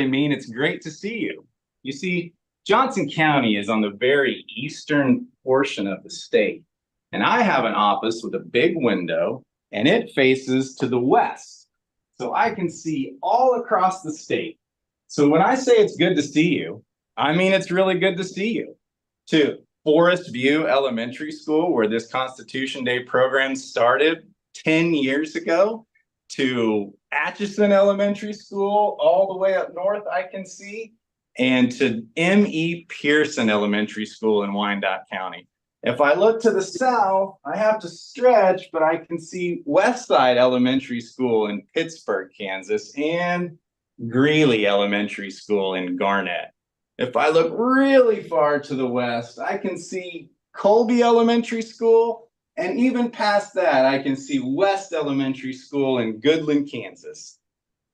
mean it's great to see you. You see, Johnson County is on the very eastern portion of the state, and I have an office with a big window, and it faces to the west. So I can see all across the state. So when I say it's good to see you, I mean it's really good to see you. To Forest View Elementary School, where this Constitution Day program started 10 years ago, to Atchison Elementary School, all the way up north, I can see, and to M.E. Pearson Elementary School in Wyandotte County. If I look to the south, I have to stretch, but I can see Westside Elementary School in Pittsburgh, Kansas, and Greeley Elementary School in Garnett. If I look really far to the west, I can see Colby Elementary School, and even past that, I can see West Elementary School in Goodland, Kansas.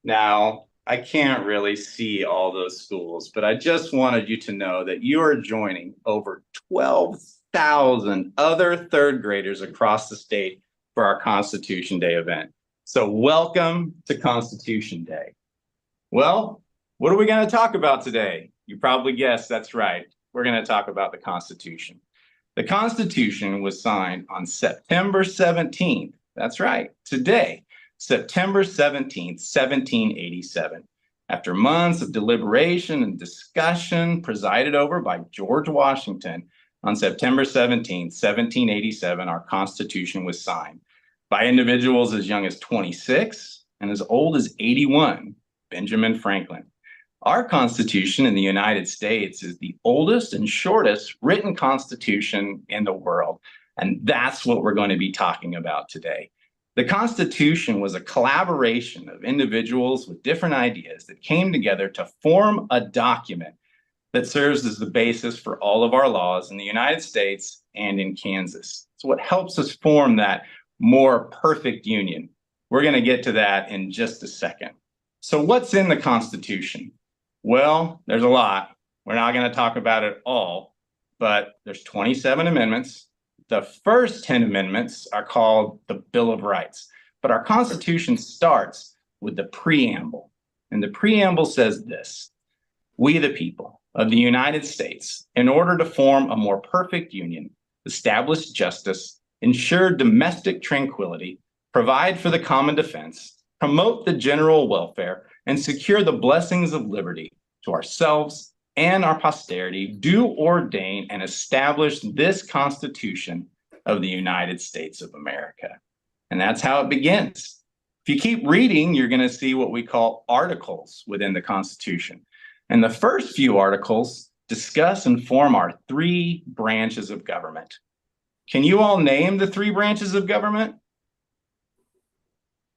Now, I can't really see all those schools, but I just wanted you to know that you are joining over 12,000 other third graders across the state for our Constitution Day event. So welcome to Constitution Day. Well, what are we going to talk about today? You probably guessed, that's right. We're going to talk about the Constitution. The Constitution was signed on September 17th. That's right, today, September 17th, 1787. After months of deliberation and discussion presided over by George Washington, on September 17th, 1787, our Constitution was signed by individuals as young as 26 and as old as 81, Benjamin Franklin. Our Constitution in the United States is the oldest and shortest written constitution in the world, and that's what we're going to be talking about today. The Constitution was a collaboration of individuals with different ideas that came together to form a document that serves as the basis for all of our laws in the United States and in Kansas. It's what helps us form that more perfect union. We're going to get to that in just a second. So what's in the Constitution? Well, there's a lot. We're not going to talk about it all, but there's 27 amendments. The first 10 amendments are called the Bill of Rights, but our Constitution starts with the preamble. And the preamble says this: we, the people of the United States, in order to form a more perfect union, establish justice, ensure domestic tranquility, provide for the common defense, promote the general welfare, and secure the blessings of liberty to ourselves and our posterity, do ordain and establish this Constitution of the United States of America. And that's how it begins. If you keep reading, you're going to see what we call articles within the Constitution. And the first few articles discuss and form our three branches of government. Can you all name the three branches of government?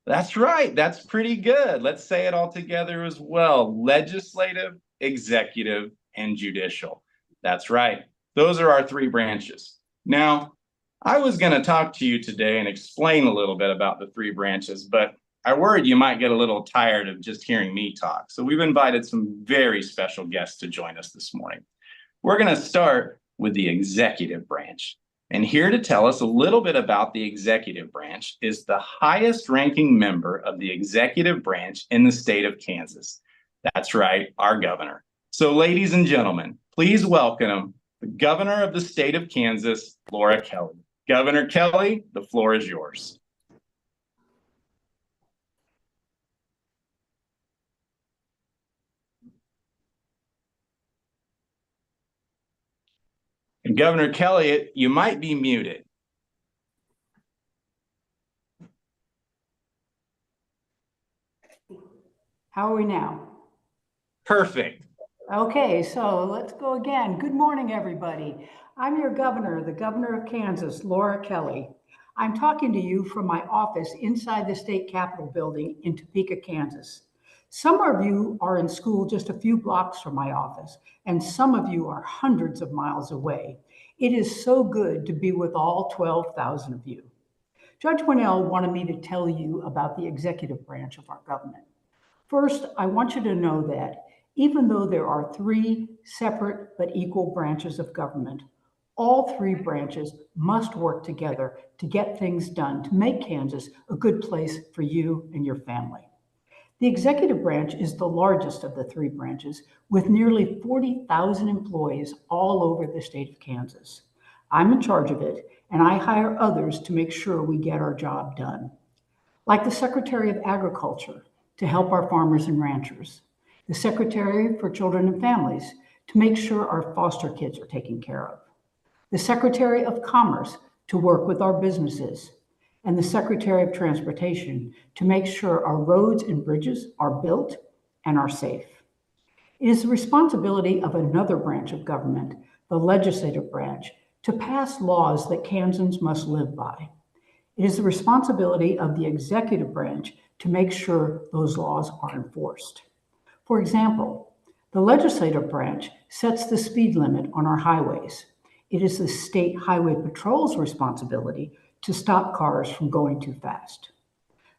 That's right. That's pretty good. Let's say it all together as well. Legislative, executive, and judicial. That's right. Those are our three branches. Now, I was going to talk to you today and explain a little bit about the three branches, but I worried you might get a little tired of just hearing me talk. So we've invited some very special guests to join us this morning. We're going to start with the executive branch. And here to tell us a little bit about the executive branch is the highest ranking member of the executive branch in the state of Kansas. That's right, our governor. So ladies and gentlemen, please welcome the governor of the state of Kansas, Laura Kelly. Governor Kelly, the floor is yours. And Governor Kelly, you might be muted. How are we now? Perfect. Okay, so let's go again. Good morning, everybody. I'm your governor, the governor of Kansas, Laura Kelly. I'm talking to you from my office inside the state capitol building in Topeka, Kansas. Some of you are in school just a few blocks from my office, and some of you are hundreds of miles away. It is so good to be with all 12,000 of you. Judge Winnell wanted me to tell you about the executive branch of our government. First, I want you to know that even though there are three separate but equal branches of government, all three branches must work together to get things done to make Kansas a good place for you and your family. The executive branch is the largest of the three branches, with nearly 40,000 employees all over the state of Kansas. I'm in charge of it, and I hire others to make sure we get our job done. Like the Secretary of Agriculture to help our farmers and ranchers, the Secretary for Children and Families to make sure our foster kids are taken care of, the Secretary of Commerce to work with our businesses, and the Secretary of Transportation to make sure our roads and bridges are built and are safe. It is the responsibility of another branch of government, the legislative branch, to pass laws that Kansans must live by. It is the responsibility of the executive branch to make sure those laws are enforced. For example, the legislative branch sets the speed limit on our highways. It is the state highway patrol's responsibility to stop cars from going too fast.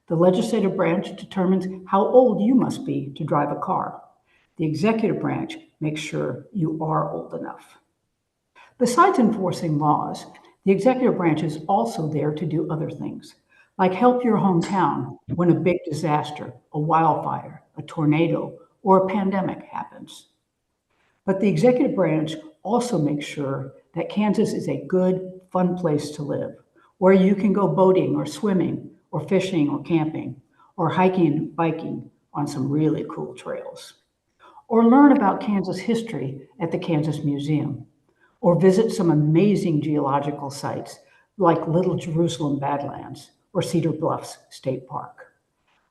The legislative branch determines how old you must be to drive a car. The executive branch makes sure you are old enough. Besides enforcing laws, the executive branch is also there to do other things, like help your hometown when a big disaster, a wildfire, a tornado, or a pandemic happens. But the executive branch also makes sure that Kansas is a good, fun place to live, where you can go boating or swimming or fishing or camping or hiking and biking on some really cool trails, or learn about Kansas history at the Kansas Museum, or visit some amazing geological sites like Little Jerusalem Badlands or Cedar Bluffs State Park.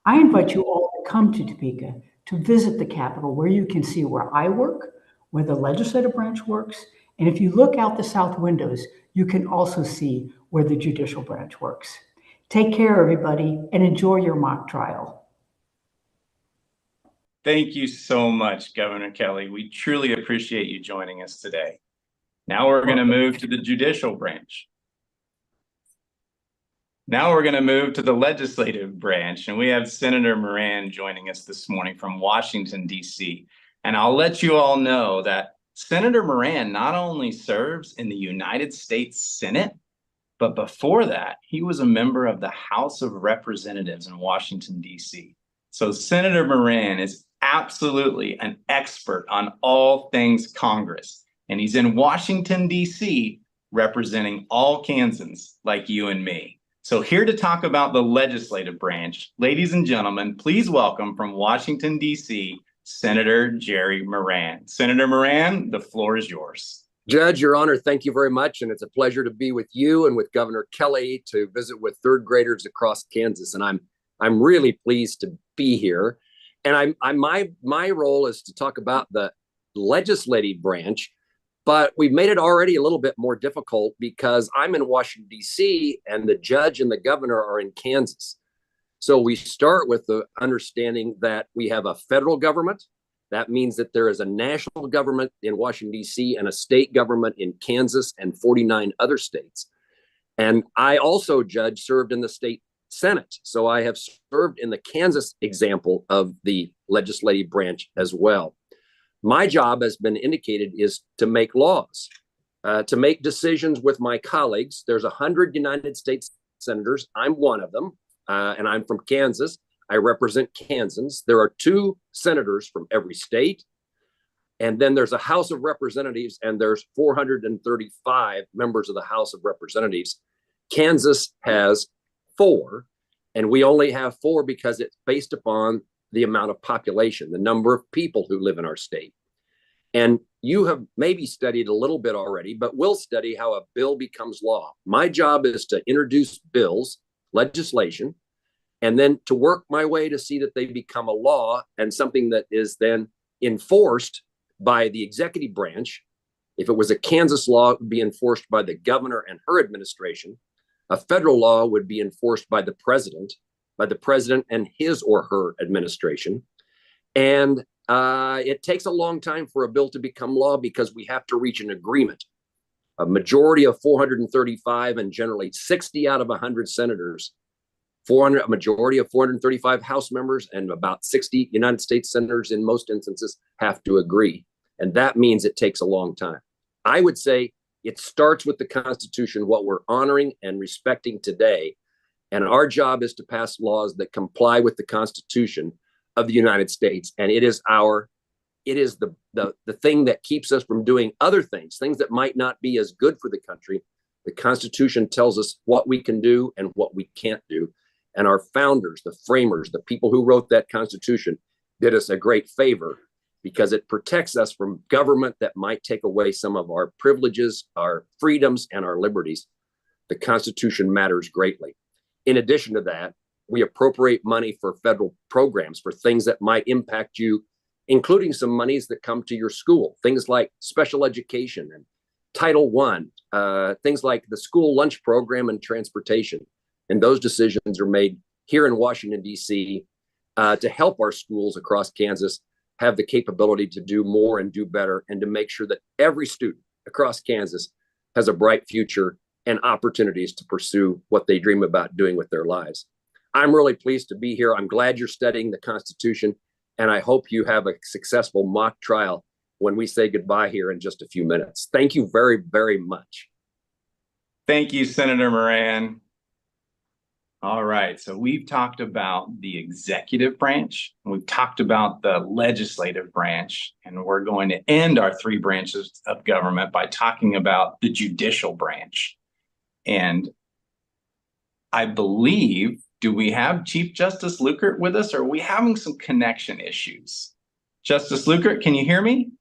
I invite you all to come to Topeka to visit the Capitol, where you can see where I work, where the legislative branch works, and if you look out the south windows, you can also see where the judicial branch works. Take care, everybody, and enjoy your mock trial. Thank you so much, Governor Kelly. We truly appreciate you joining us today. Now we're going to move to the judicial branch. Now we're going to move to the legislative branch, and we have Senator Moran joining us this morning from Washington, D.C. And I'll let you all know that Senator Moran not only serves in the United States Senate, but before that, he was a member of the House of Representatives in Washington, D.C. So Senator Moran is absolutely an expert on all things Congress, and he's in Washington, D.C., representing all Kansans like you and me. So here to talk about the legislative branch, ladies and gentlemen, please welcome from Washington, D.C., Senator Jerry Moran. Senator Moran, the floor is yours. Judge, Your Honor, thank you very much. And it's a pleasure to be with you and with Governor Kelly to visit with third graders across Kansas. And I'm really pleased to be here. And my role is to talk about the legislative branch, but we've made it already a little bit more difficult because I'm in Washington, D.C., and the judge and the governor are in Kansas. So we start with the understanding that we have a federal government. That means that there is a national government in Washington, D.C., and a state government in Kansas and 49 other states. And I also, Judge, served in the state Senate. So I have served in the Kansas example of the legislative branch as well. My job, has been indicated, is to make laws, to make decisions with my colleagues. There's 100 United States senators. I'm one of them, and I'm from Kansas. I represent Kansans. There are 2 senators from every state. And then there's a House of Representatives, and there's 435 members of the House of Representatives. Kansas has 4, and we only have 4 because it's based upon the amount of population, the number of people who live in our state. And you have maybe studied a little bit already, but we'll study how a bill becomes law. My job is to introduce bills, legislation, and then to work my way to see that they become a law and something that is then enforced by the executive branch. If it was a Kansas law, it would be enforced by the governor and her administration. A federal law would be enforced by the president and his or her administration. And it takes a long time for a bill to become law because we have to reach an agreement. A majority of 435 and generally 60 out of 100 senators, a majority of 435 House members and about 60 United States senators in most instances have to agree. And that means it takes a long time. I would say it starts with the Constitution, what we're honoring and respecting today. And our job is to pass laws that comply with the Constitution. of the United States, and it is the thing that keeps us from doing other things that might not be as good for the country. The Constitution tells us what we can do and what we can't do. And our founders, the framers, the people who wrote that Constitution did us a great favor because it protects us from government that might take away some of our privileges, our freedoms, and our liberties. The Constitution matters greatly. In addition to that, we appropriate money for federal programs for things that might impact you, including some monies that come to your school, things like special education and Title I, things like the school lunch program and transportation. And those decisions are made here in Washington, D.C. To help our schools across Kansas have the capability to do more and do better, and to make sure that every student across Kansas has a bright future and opportunities to pursue what they dream about doing with their lives. I'm really pleased to be here. I'm glad you're studying the Constitution, and I hope you have a successful mock trial when we say goodbye here in just a few minutes. Thank you very, very much. Thank you, Senator Moran. All right, so we've talked about the executive branch, and we've talked about the legislative branch, and we're going to end our three branches of government by talking about the judicial branch. And I believe, do we have Chief Justice Lukert with us, or are we having some connection issues? Justice Lukert, can you hear me?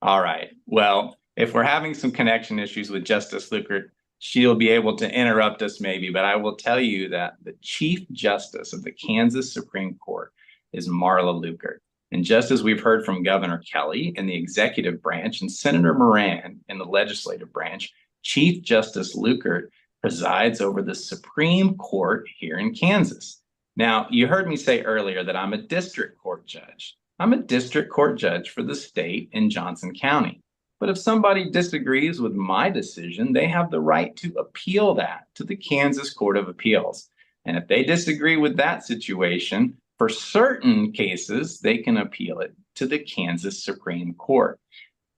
All right, well, if we're having some connection issues with Justice Lukert, she'll be able to interrupt us maybe, but I will tell you that the Chief Justice of the Kansas Supreme Court is Marla Lukert. And just as we've heard from Governor Kelly in the executive branch and Senator Moran in the legislative branch, Chief Justice Lukert presides over the Supreme Court here in Kansas. Now, you heard me say earlier that I'm a district court judge. I'm a district court judge for the state in Johnson County. But if somebody disagrees with my decision, they have the right to appeal that to the Kansas Court of Appeals. And if they disagree with that situation, for certain cases, they can appeal it to the Kansas Supreme Court.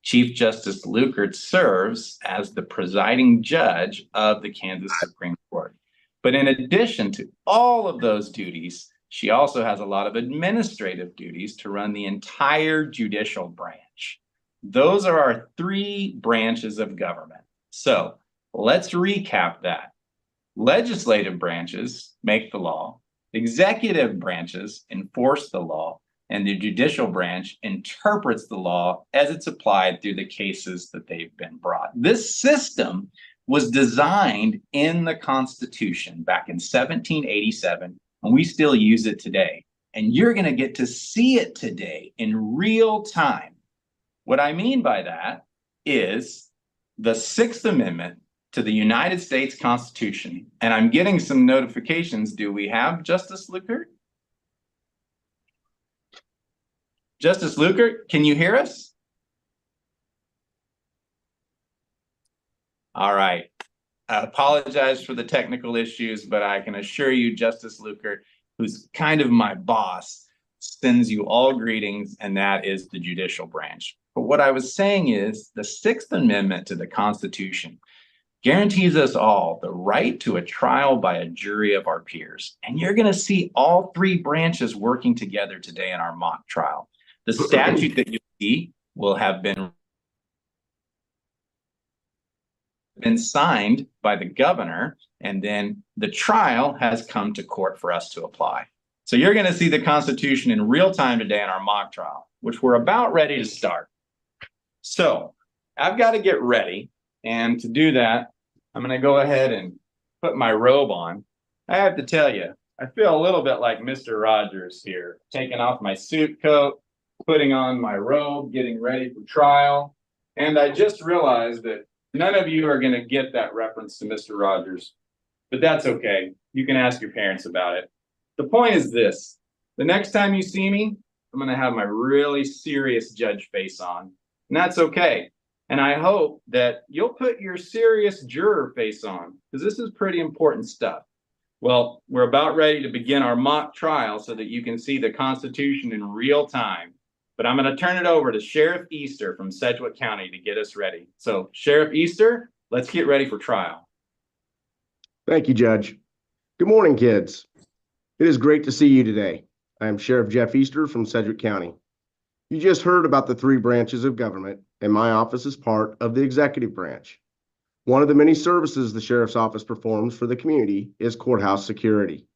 Chief Justice Lukert serves as the presiding judge of the Kansas Supreme Court. But in addition to all of those duties, she also has a lot of administrative duties to run the entire judicial branch. Those are our three branches of government. So let's recap that. Legislative branches make the law, executive branches enforce the law, and the judicial branch interprets the law as it's applied through the cases that they've been brought. This system was designed in the Constitution back in 1787, and we still use it today. And you're going to get to see it today in real time. What I mean by that is the Sixth Amendment to the United States Constitution. And I'm getting some notifications. Do we have Justice Lukert? Justice Lukert, can you hear us? All right. I apologize for the technical issues, but I can assure you, Justice Lukert, who's kind of my boss, sends you all greetings, and that is the judicial branch. But what I was saying is the Sixth Amendment to the Constitution guarantees us all the right to a trial by a jury of our peers. And you're going to see all three branches working together today in our mock trial. The statute that you see will have been signed by the governor, and then the trial has come to court for us to apply. So you're going to see the Constitution in real time today in our mock trial, which we're about ready to start. So I've got to get ready. And to do that, I'm going to go ahead and put my robe on. I have to tell you, I feel a little bit like Mr. Rogers here, taking off my suit coat, putting on my robe, getting ready for trial. And I just realized that none of you are going to get that reference to Mr. Rogers, but that's okay. You can ask your parents about it. The point is this: the next time you see me, I'm going to have my really serious judge face on, and that's okay. And I hope that you'll put your serious juror face on, because this is pretty important stuff. Well, we're about ready to begin our mock trial so that you can see the Constitution in real time. But I'm going to turn it over to Sheriff Easter from Sedgwick County to get us ready. So, Sheriff Easter, let's get ready for trial. Thank you, Judge. Good morning, kids. It is great to see you today. I am Sheriff Jeff Easter from Sedgwick County. You just heard about the 3 branches of government, and my office is part of the executive branch. One of the many services the Sheriff's Office performs for the community is courthouse security.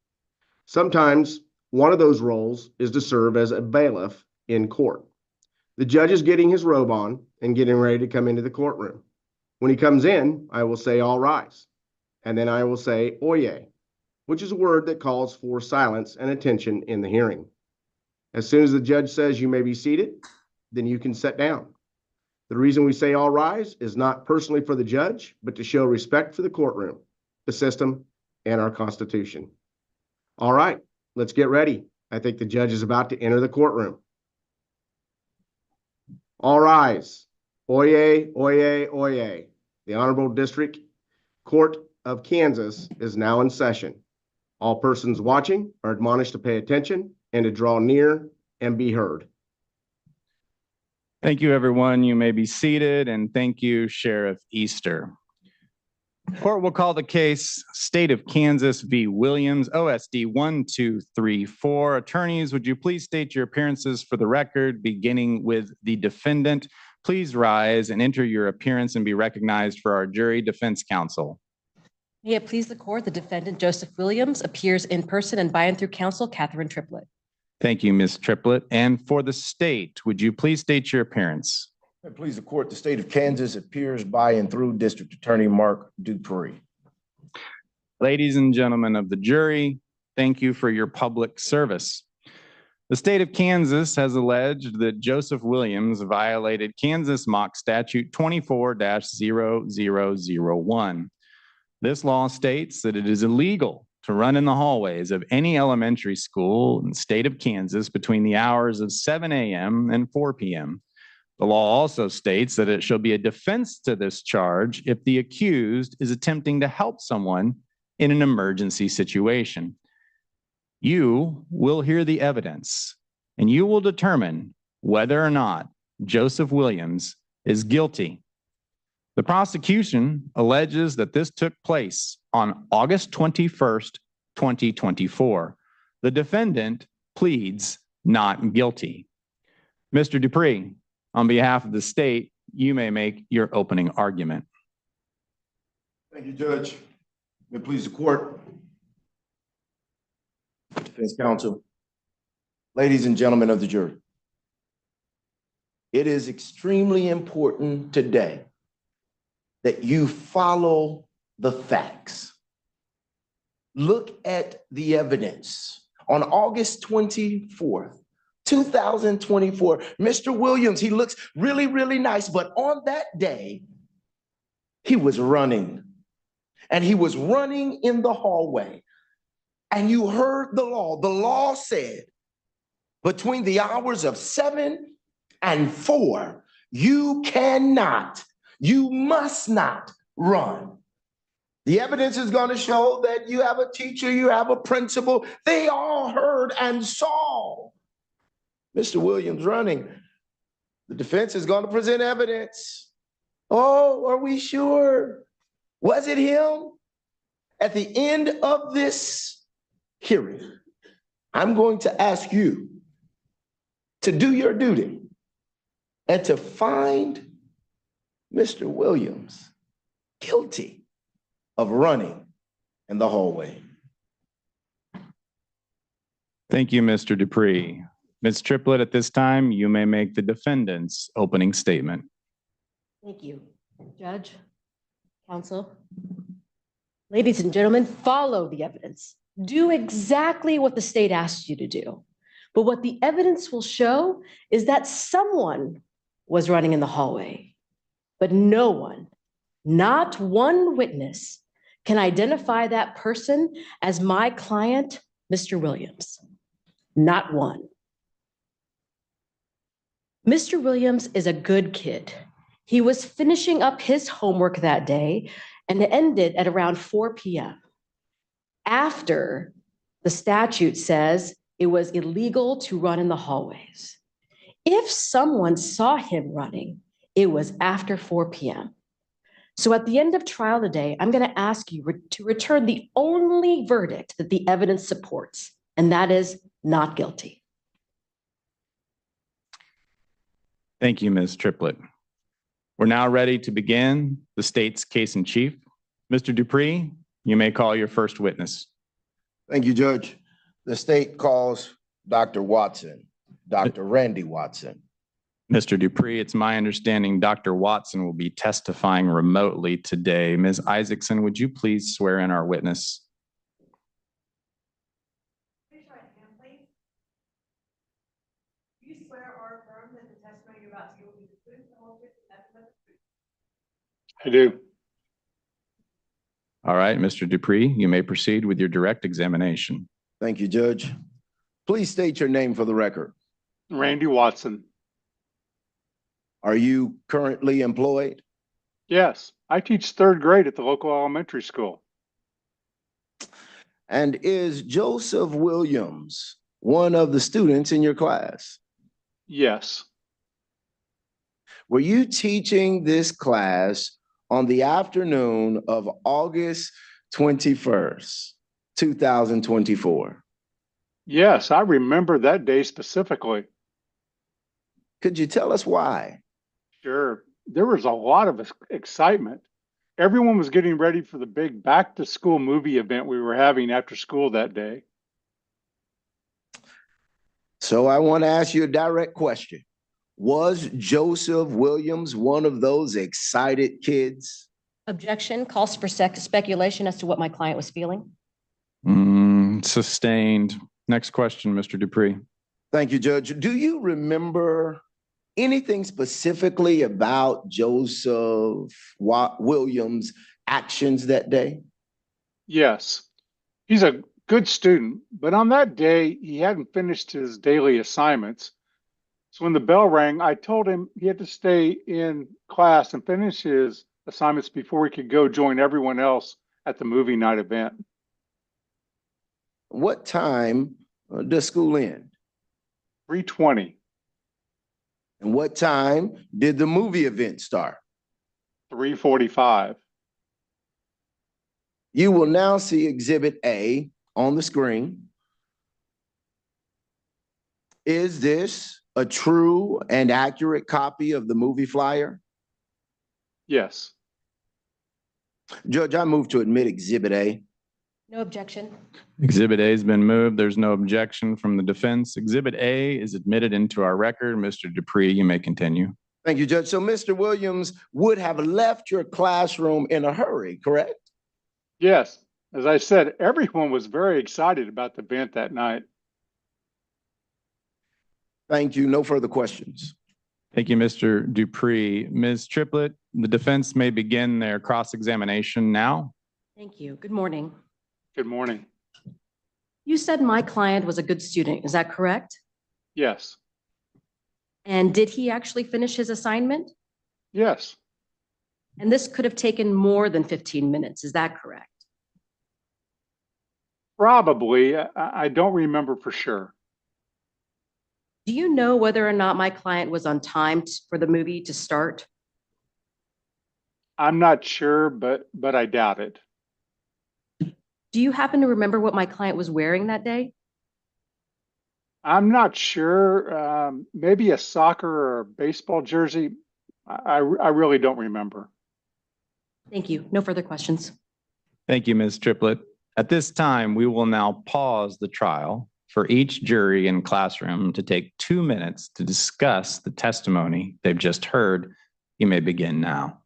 Sometimes one of those roles is to serve as a bailiff in court. The judge is getting his robe on and getting ready to come into the courtroom. When he comes in, I will say, "All rise," and then I will say, "Oyez," which is a word that calls for silence and attention in the hearing. As soon as the judge says you may be seated, then you can sit down. The reason we say "all rise" is not personally for the judge, but to show respect for the courtroom, the system, and our Constitution. All right, let's get ready. I think the judge is about to enter the courtroom. All rise. Oyez, oyez, oyez. The Honorable District Court of Kansas is now in session. All persons watching are admonished to pay attention and to draw near and be heard. Thank you, everyone. You may be seated, and thank you, Sheriff Easter. Court will call the case State of Kansas v. Williams, OSD 1234. Attorneys, would you please state your appearances for the record, beginning with the defendant? Please rise and enter your appearance and be recognized for our jury defense counsel. May it please the court, the defendant, Joseph Williams, appears in person and by and through counsel, Catherine Triplett. Thank you, Ms. Triplett. And for the state, would you please state your appearance? May it please the court, the state of Kansas appears by and through District Attorney Mark Dupree. Ladies and gentlemen of the jury, thank you for your public service. The state of Kansas has alleged that Joseph Williams violated Kansas Mock Statute 24-0001. This law states that it is illegal to run in the hallways of any elementary school in the state of Kansas between the hours of 7 a.m. and 4 p.m. The law also states that it shall be a defense to this charge if the accused is attempting to help someone in an emergency situation. You will hear the evidence, and you will determine whether or not Joseph Williams is guilty. The prosecution alleges that this took place on August 21st, 2024. The defendant pleads not guilty. Mr. Dupree, on behalf of the state, you may make your opening argument. Thank you, Judge. May it please the court, defense counsel, ladies and gentlemen of the jury. It is extremely important today that you follow the facts. Look at the evidence. On August 24th, 2024, Mr. Williams, he looks really, really nice, but on that day, he was running. And he was running in the hallway. And you heard the law. The law said between the hours of 7 and 4, you must not run. The evidence is going to show that you have a teacher, you have a principal. They all heard and saw Mr. Williams running. The defense is going to present evidence. Oh, are we sure? Was it him? At the end of this hearing, I'm going to ask you to do your duty and to find Mr. Williams guilty of running in the hallway. Thank you, Mr. Dupree. Ms. Triplett, at this time, you may make the defendant's opening statement. Thank you, Judge, counsel. Ladies and gentlemen, follow the evidence. Do exactly what the state asked you to do. But what the evidence will show is that someone was running in the hallway, but no one, not one witness, can identify that person as my client, Mr. Williams. Not one. Mr. Williams is a good kid. He was finishing up his homework that day and it ended at around 4 p.m. after the statute says it was illegal to run in the hallways. If someone saw him running, it was after 4 p.m. So at the end of trial today, I'm going to ask you to return the only verdict that the evidence supports, and that is not guilty. Thank you, Ms. Triplett. We're now ready to begin the state's case in chief. Mr. Dupree, you may call your first witness. Thank you, Judge. The state calls Dr. Watson, Dr. Randy Watson. Mr. Dupree, it's my understanding Dr. Watson will be testifying remotely today. Ms. Isaacson, would you please swear in our witness? Raise your right hand, please. Do you swear or affirm that the testimony you're about to give will be the truth, the whole truth, and nothing but the truth? I do. All right, Mr. Dupree, you may proceed with your direct examination. Thank you, Judge. Please state your name for the record. Randy Watson. Are you currently employed? Yes, I teach third grade at the local elementary school. And is Joseph Williams one of the students in your class? Yes, Were you teaching this class on the afternoon of August 21st, 2024? yes, I remember that day specifically. Could you tell us why? Sure, there was a lot of excitement. Everyone was getting ready for the big back to school movie event we were having after school that day. So I want to ask you a direct question. Was Joseph Williams one of those excited kids? Objection calls for speculation as to what my client was feeling. Sustained. Next question, Mr. Dupree. Thank you, Judge. Do you remember anything specifically about Joseph Williams' actions that day? Yes, he's a good student, but on that day, he hadn't finished his daily assignments. So when the bell rang, I told him he had to stay in class and finish his assignments before he could go join everyone else at the movie night event. What time does school end? 3:20, And what time did the movie event start? 3:45. You will now see Exhibit A on the screen. Is this a true and accurate copy of the movie flyer? Yes, Judge, I move to admit Exhibit A. No objection. Exhibit A has been moved. There's no objection from the defense. Exhibit A is admitted into our record. Mr. Dupree, you may continue. Thank you, Judge. So Mr. Williams would have left your classroom in a hurry, correct? yes. As I said, everyone was very excited about the event that night. Thank you. No further questions. Thank you, Mr. Dupree. Ms. Triplett, the defense may begin their cross-examination now. Thank you. Good morning. Good morning. You said my client was a good student. Is that correct? Yes, And did he actually finish his assignment? yes, And this could have taken more than 15 minutes. Is that correct? probably. I don't remember for sure. Do you know whether or not my client was on time for the movie to start? I'm not sure, but I doubt it. Do you happen to remember what my client was wearing that day? I'm not sure. Maybe a soccer or baseball jersey. I really don't remember. Thank you. No further questions. Thank you, Ms. Triplett. At this time, we will now pause the trial for each jury in classroom to take 2 minutes to discuss the testimony they've just heard. You may begin now.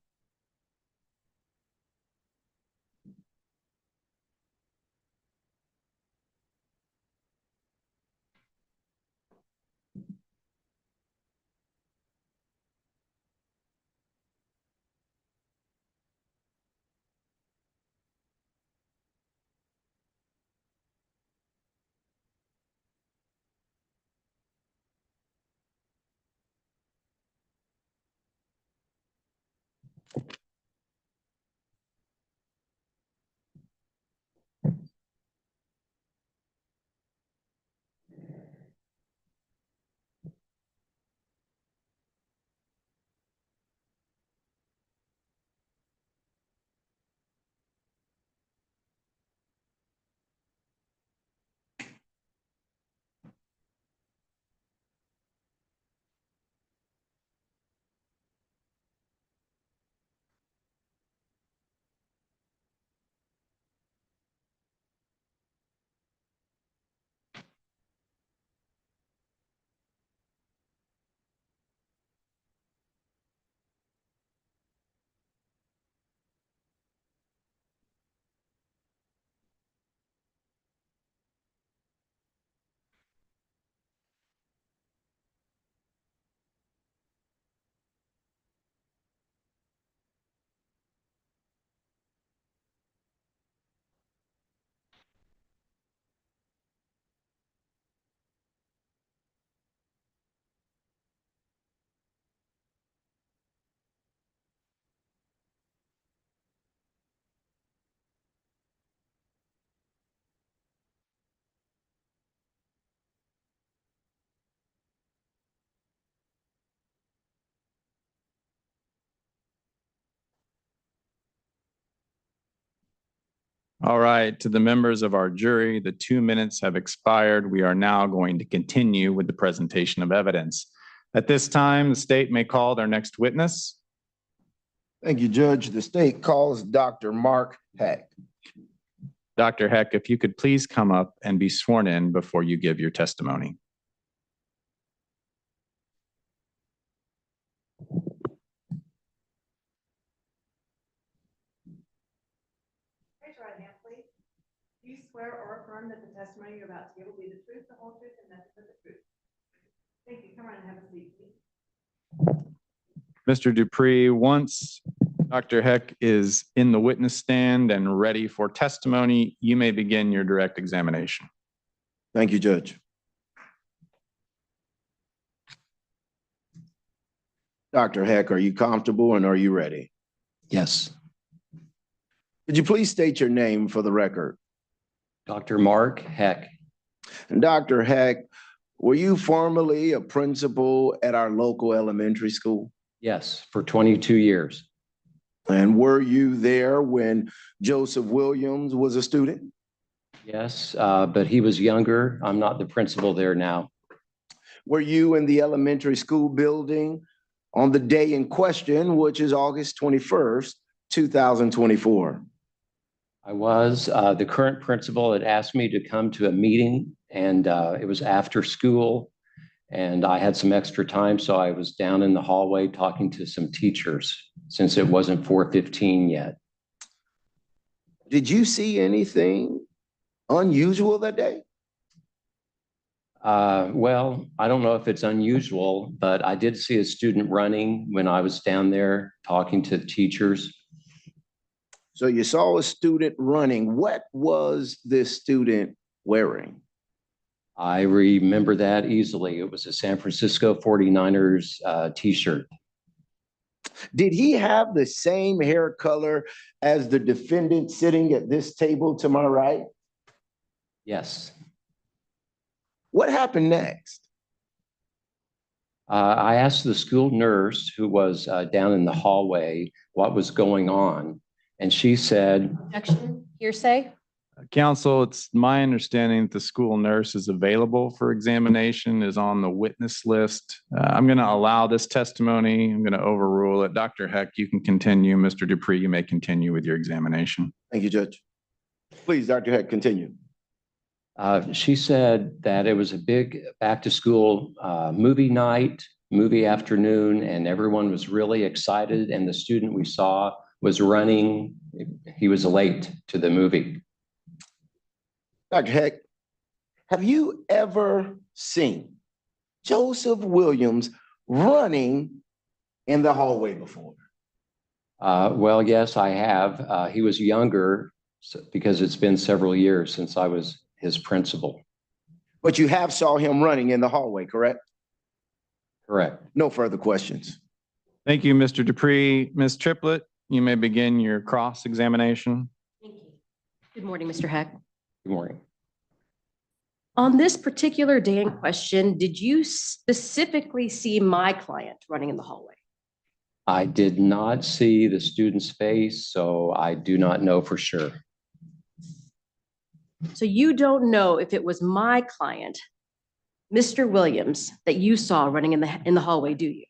All right, to the members of our jury, the 2 minutes have expired. We are now going to continue with the presentation of evidence. At this time, the state may call their next witness. Thank you, Judge. The state calls Dr. Mark Heck. Dr. Heck, if you could please come up and be sworn in before you give your testimony. Raise your right hand, please. Do you swear or affirm that the testimony you're about to give will be the truth, the whole truth, and nothing but the truth? Thank you. Come around and have a seat, please. Mr. Dupree, once Dr. Heck is in the witness stand and ready for testimony, you may begin your direct examination. Thank you, Judge. Dr. Heck, are you comfortable and are you ready? Yes. Could you please state your name for the record? Dr. Mark Heck. And Dr. Heck, were you formerly a principal at our local elementary school? Yes, for 22 years. And were you there when Joseph Williams was a student? Yes, but he was younger. I'm not the principal there now. Were you in the elementary school building on the day in question, which is August 21st, 2024? I was. The current principal had asked me to come to a meeting, and it was after school, and I had some extra time, so I was down in the hallway talking to some teachers since it wasn't 4:15 yet. Did you see anything unusual that day? Well, I don't know if it's unusual, but I did see a student running when I was down there talking to teachers. So you saw a student running. What was this student wearing? I remember that easily. It was a San Francisco 49ers t-shirt. Did he have the same hair color as the defendant sitting at this table to my right? Yes. What happened next? I asked the school nurse who was down in the hallway what was going on, and she said, Objection, hearsay? Counsel, it's my understanding that the school nurse is available for examination, is on the witness list. I'm going to allow this testimony. I'm going to overrule it. Dr. Heck, you can continue. Mr. Dupree, you may continue with your examination. Thank you, Judge. Please, Dr. Heck, continue. She said that it was a big back to school movie night, movie afternoon, and everyone was really excited. And the student we saw was running. He was late to the movie. Dr. Heck, have you ever seen Joseph Williams running in the hallway before? Well, yes, I have. He was younger because it's been several years since I was his principal. But you have saw him running in the hallway, correct? Correct. No further questions. Thank you, Mr. Dupree. Ms. Triplett, you may begin your cross-examination. Thank you. Good morning, Mr. Heck. Good morning. On this particular day in question, did you specifically see my client running in the hallway? I did not see the student's face, so I do not know for sure. So you don't know if it was my client, Mr. Williams, that you saw running in the hallway, do you?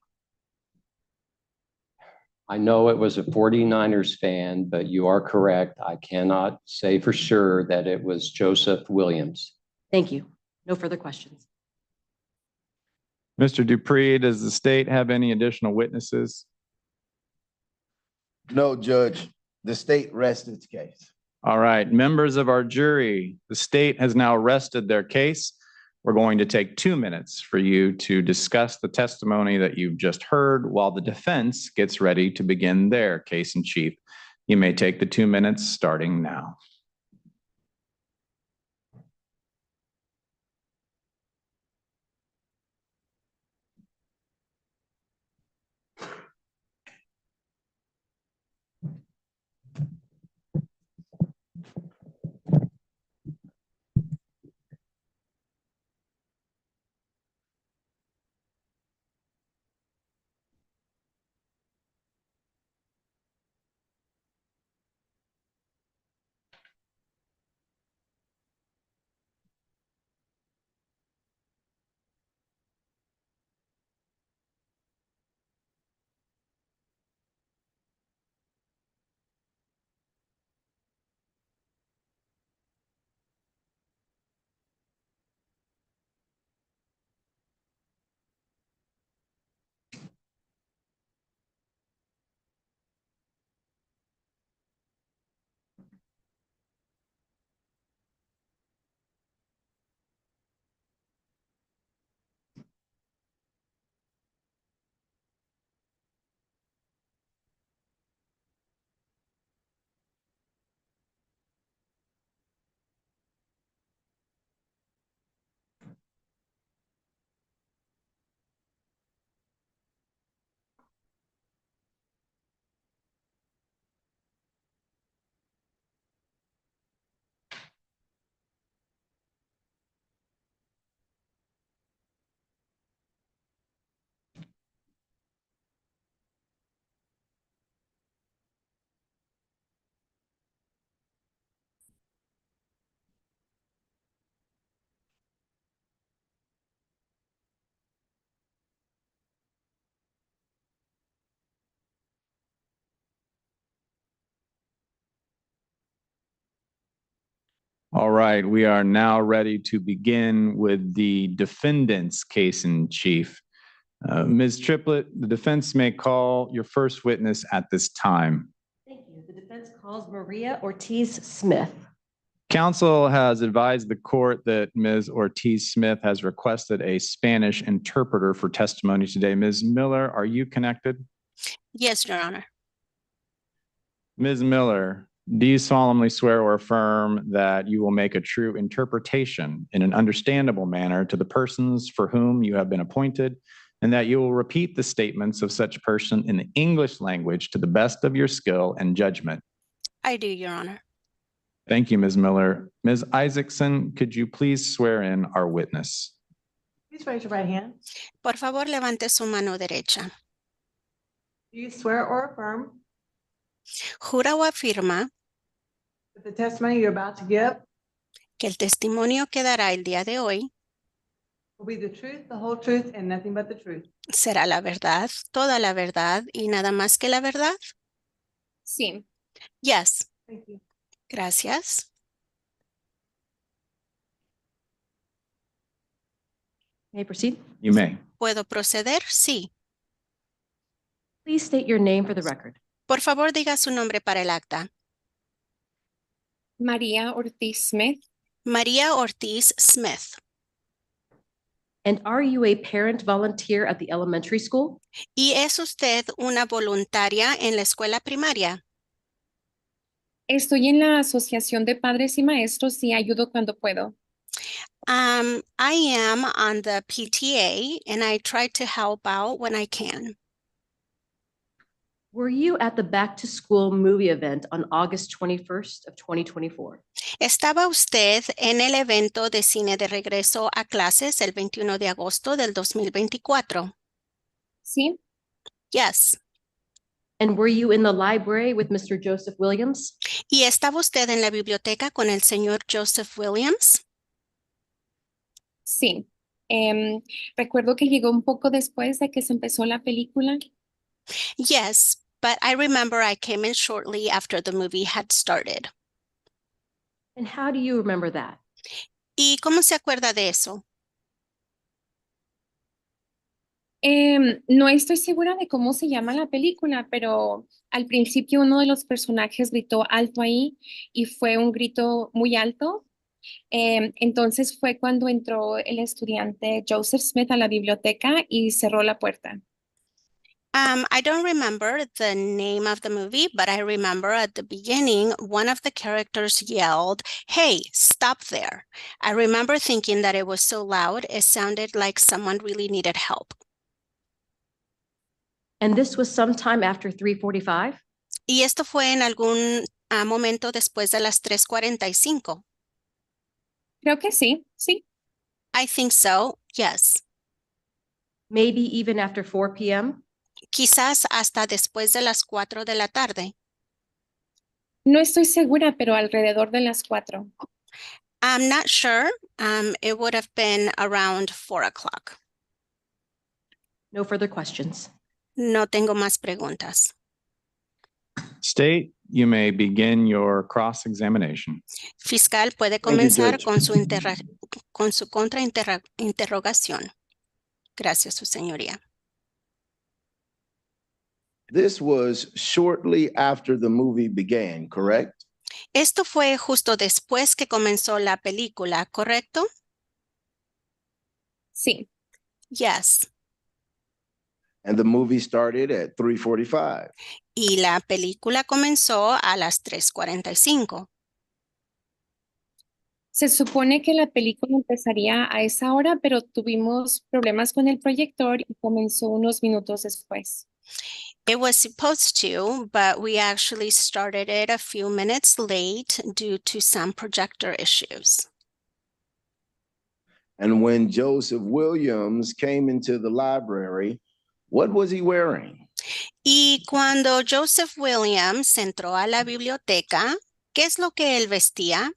I know it was a 49ers fan, but you are correct. I cannot say for sure that it was Joseph Williams. Thank you. No further questions. Mr. Dupree, does the state have any additional witnesses? No, Judge. The state rests its case. All right, members of our jury, the state has now rested their case. We're going to take 2 minutes for you to discuss the testimony that you've just heard while the defense gets ready to begin their case in chief. You may take the 2 minutes starting now. All right, we are now ready to begin with the defendant's case in chief. Ms. Triplett, the defense may call your first witness at this time. Thank you. The defense calls Maria Ortiz Smith. Counsel has advised the court that Ms. Ortiz Smith has requested a Spanish interpreter for testimony today. Ms. Miller, are you connected? Yes, Your Honor. Ms. Miller, do you solemnly swear or affirm that you will make a true interpretation in an understandable manner to the persons for whom you have been appointed, and that you will repeat the statements of such person in the English language to the best of your skill and judgment? I do, Your Honor. Thank you, Ms. Miller. Ms. Isaacson, could you please swear in our witness? Please raise your right hand. Por favor, levante su mano derecha. Do you swear or affirm ¿Jura o afirma that the testimony you're about to give que el testimonio que dará el día de hoy will be the truth, the whole truth, and nothing but the truth? será la verdad, toda la verdad y nada más que la verdad? Sí. Yes. Thank you. Gracias. May I proceed? You may. ¿Puedo proceder? Sí. Please state your name for the record. Por favor, diga su nombre para el acta. María Ortiz Smith. María Ortiz Smith. And are you a parent volunteer at the elementary school? ¿Y es usted una voluntaria en la escuela primaria? Estoy en la Asociación de Padres y Maestros y ayudo cuando puedo. I am on the PTA and I try to help out when I can. Were you at the back to school movie event on August 21st of 2024? ¿Estaba usted en el evento de cine de regreso a clases el 21 de agosto del 2024? Sí. Yes. And were you in the library with Mr. Joseph Williams? ¿Y estaba usted en la biblioteca con el señor Joseph Williams? Sí. Recuerdo que llegó un poco después de que se empezó la película. Yes, but I remember I came in shortly after the movie had started. And how do you remember that? ¿Y cómo se acuerda de eso? No estoy segura de cómo se llama la película, pero al principio uno de los personajes gritó alto ahí y fue un grito muy alto. Entonces fue cuando entró el estudiante Joseph Smith a la biblioteca y cerró la puerta. I don't remember the name of the movie, but I remember at the beginning, one of the characters yelled, "Hey, stop there." I remember thinking that it was so loud, it sounded like someone really needed help. And this was sometime after 3:45? Y esto fue en algún momento después de las 3:45. Creo que sí, sí. I think so, yes. Maybe even after 4 p.m.? Quizás hasta después de las 4 de la tarde. No estoy segura, pero alrededor de las 4. I'm not sure. It would have been around 4 o'clock. No further questions. No tengo más preguntas. State, you may begin your cross-examination. Fiscal puede Thank you, comenzar Judge. con su contrainterrogación. Gracias, su señoría. This was shortly after the movie began, correct? Esto fue justo después que comenzó la película, ¿correcto? Sí. Yes. And the movie started at 3:45. Y la película comenzó a las 3:45. Se supone que la película empezaría a esa hora, pero tuvimos problemas con el proyector y comenzó unos minutos después. It was supposed to, but we actually started it a few minutes late due to some projector issues. And when Joseph Williams came into the library, what was he wearing? Y cuando Joseph Williams entró a la biblioteca, ¿qué es lo que él vestía?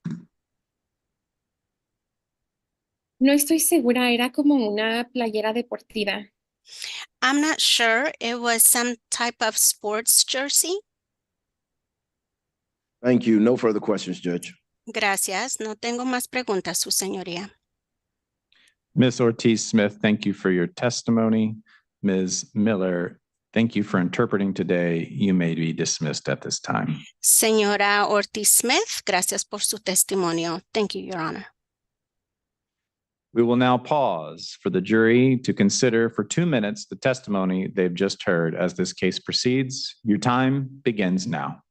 No estoy segura, era como una playera deportiva. I'm not sure. It was some type of sports jersey. Thank you. No further questions, Judge. Gracias. No tengo más preguntas, Su Señoría. Ms. Ortiz-Smith, thank you for your testimony. Ms. Miller, thank you for interpreting today. You may be dismissed at this time. Señora Ortiz Smith, gracias por su testimonio. Thank you, Your Honor. We will now pause for the jury to consider for 2 minutes the testimony they've just heard as this case proceeds. Your time begins now.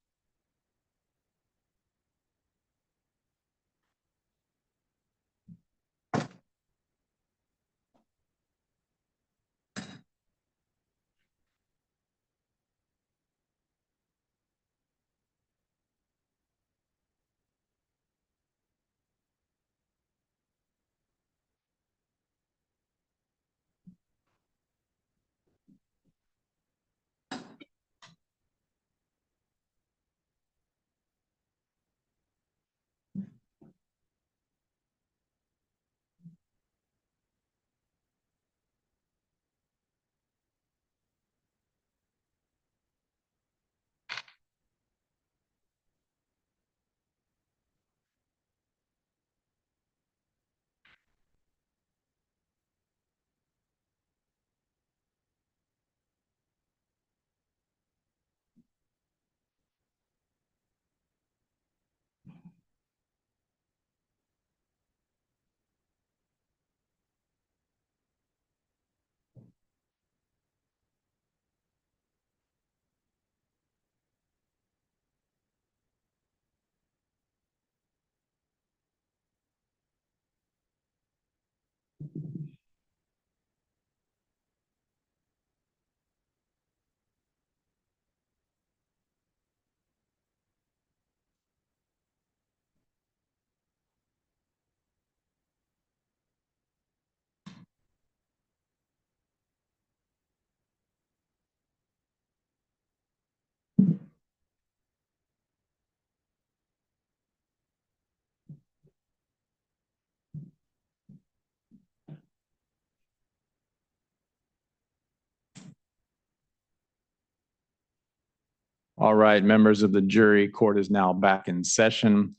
All right, members of the jury, court is now back in session.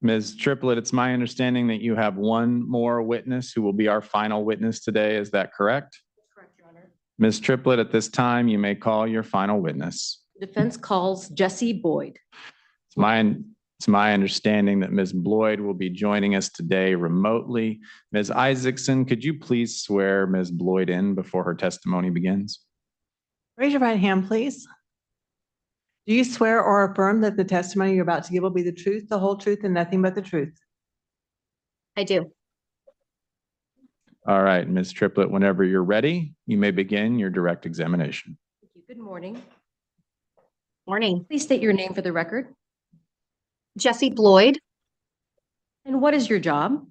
Ms. Triplett, it's my understanding that you have one more witness who will be our final witness today. Is that correct? Correct, Your Honor. Ms. Triplett, at this time, you may call your final witness. Defense calls Jesse Boyd. It's my understanding that Ms. Boyd will be joining us today remotely. Ms. Isaacson, could you please swear Ms. Boyd in before her testimony begins? Raise your right hand, please. Do you swear or affirm that the testimony you're about to give will be the truth, the whole truth, and nothing but the truth? I do. All right, Ms. Triplett, whenever you're ready, you may begin your direct examination. Thank you. Good morning. Morning. Please state your name for the record. Jesse Bloyd. And what is your job?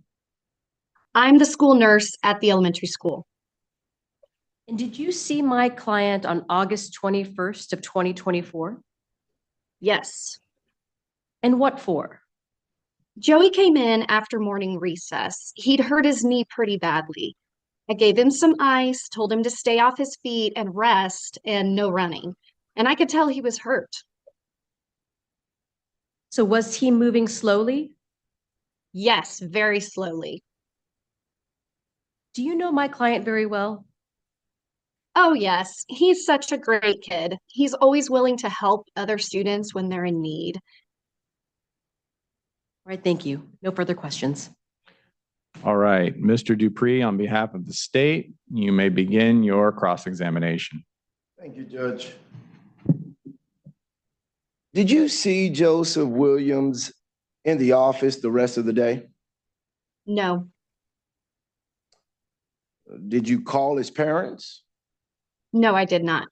I'm the school nurse at the elementary school. And did you see my client on August 21st of 2024? Yes. And what for? Joey came in after morning recess. He'd hurt his knee pretty badly. I gave him some ice, told him to stay off his feet and rest and no running. And I could tell he was hurt. So was he moving slowly? Yes, very slowly. Do you know my client very well? Oh, yes. He's such a great kid. He's always willing to help other students when they're in need. All right, thank you. No further questions. All right, Mr. Dupree, on behalf of the state, you may begin your cross-examination. Thank you, Judge. Did you see Joseph Williams in the office the rest of the day? No. Did you call his parents? No, I did not.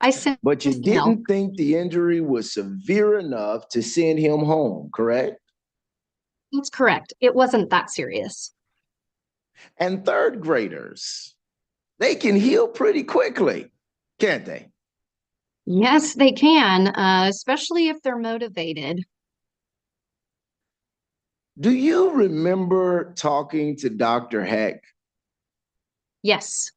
I sent But you an email. didn't think the injury was severe enough to send him home, correct? That's correct. It wasn't that serious. And third graders, they can heal pretty quickly, can't they? Yes, they can, especially if they're motivated. Do you remember talking to Dr. Heck? Yes.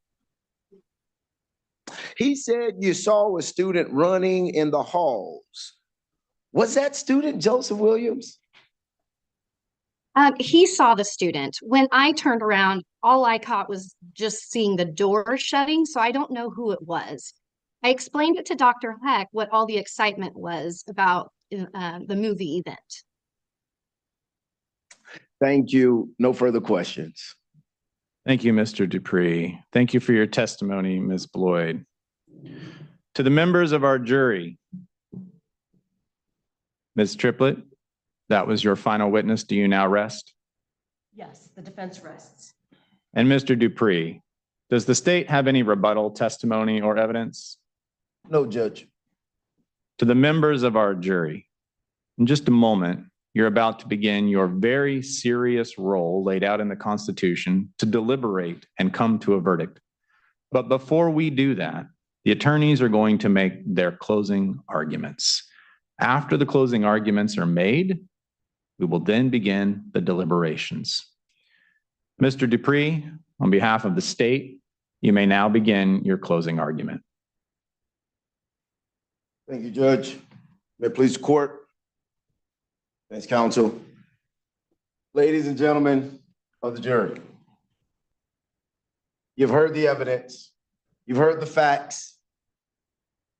He said you saw a student running in the halls. Was that student Joseph Williams? He saw the student. When I turned around, all I caught was just seeing the door shutting, so I don't know who it was. I explained it to Dr. Heck what all the excitement was about the movie event. Thank you. No further questions. Thank you, Mr. Dupree. Thank you for your testimony, Ms. Bloyd. To the members of our jury, Ms. Triplett, that was your final witness. Do you now rest? Yes, the defense rests. And Mr. Dupree, does the state have any rebuttal testimony or evidence? No, Judge. To the members of our jury, in just a moment, you're about to begin your very serious role laid out in the Constitution to deliberate and come to a verdict. But before we do that, the attorneys are going to make their closing arguments. After the closing arguments are made, we will then begin the deliberations. Mr. Dupree, on behalf of the state, you may now begin your closing argument. Thank you, Judge. May it please the court. Thanks, counsel. Ladies and gentlemen of the jury, you've heard the evidence. You've heard the facts.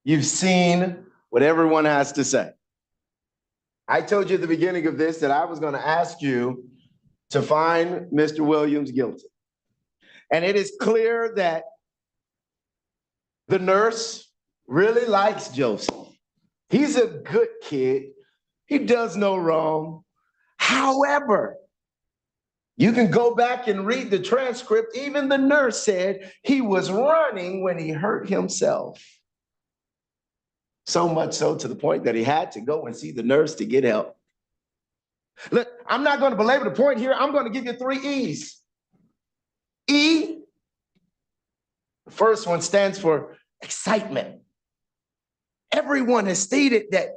You've seen what everyone has to say. I told you at the beginning of this that I was going to ask you to find Mr. Williams guilty. And it is clear that the nurse really likes Joseph. He's a good kid. He does no wrong. However, you can go back and read the transcript. Even the nurse said he was running when he hurt himself. So much so to the point that he had to go and see the nurse to get help. Look, I'm not going to belabor the point here. I'm going to give you 3 E's. E, the first one stands for excitement. Everyone has stated that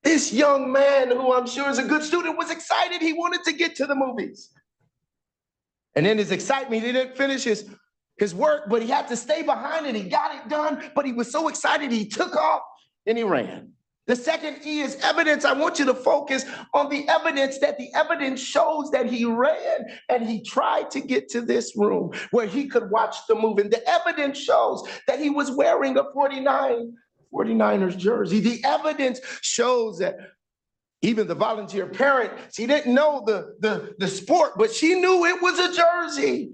this young man, who I'm sure is a good student, was excited. He wanted to get to the movies. And in his excitement, he didn't finish his work, but he had to stay behind and he got it done. But he was so excited, he took off and he ran. The second E is evidence. I want you to focus on the evidence, that the evidence shows that he ran and he tried to get to this room where he could watch the movie. And the evidence shows that he was wearing a 49ers jersey. The evidence shows that even the volunteer parent, she didn't know the sport, but she knew it was a jersey.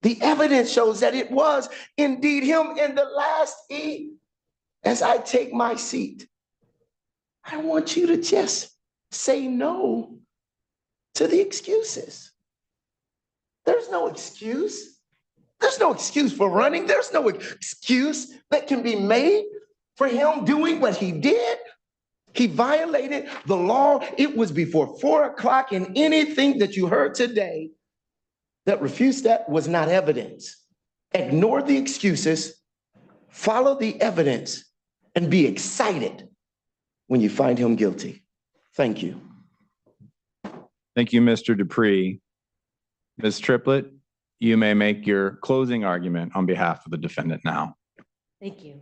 The evidence shows that it was indeed him. And the last E, as I take my seat, I want you to just say no to the excuses. There's no excuse. There's no excuse for running. There's no excuse that can be made for him doing what he did. He violated the law. It was before 4 o'clock, and anything that you heard today that refutes that was not evidence. Ignore the excuses, follow the evidence, and be excited when you find him guilty. Thank you. Thank you, Mr. Dupree. Ms. Triplett, you may make your closing argument on behalf of the defendant now. Thank you.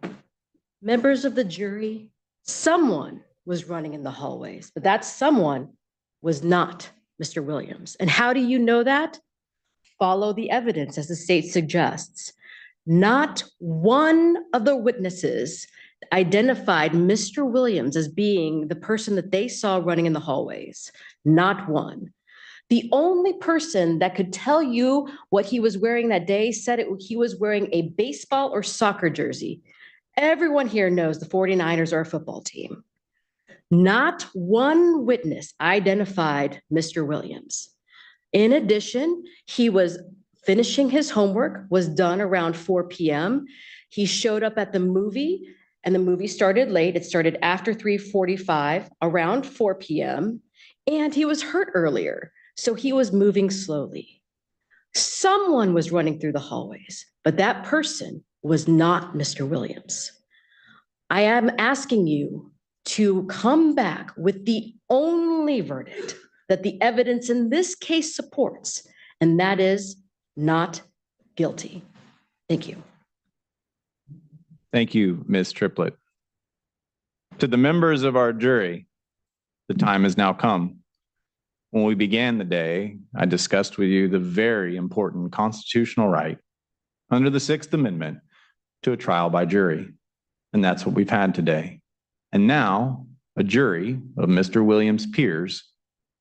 Members of the jury, someone was running in the hallways, but that someone was not Mr. Williams. And how do you know that? Follow the evidence, as the state suggests. Not one of the witnesses identified Mr. Williams as being the person that they saw running in the hallways. Not one. The only person that could tell you what he was wearing that day said he was wearing a baseball or soccer jersey. Everyone here knows the 49ers are a football team. Not one witness identified Mr. Williams. In addition, he was finishing his homework, was done around 4 p.m. He showed up at the movie, and the movie started late. It started after 3:45, around 4 p.m., and he was hurt earlier, so he was moving slowly. Someone was running through the hallways, but that person was not Mr. Williams. I am asking you to come back with the only verdict that the evidence in this case supports, and that is not guilty. Thank you. Thank you, Ms. Triplett. To the members of our jury, the time has now come. When we began the day, I discussed with you the very important constitutional right under the Sixth Amendment to a trial by jury. And that's what we've had today. And now a jury of Mr. Williams' peers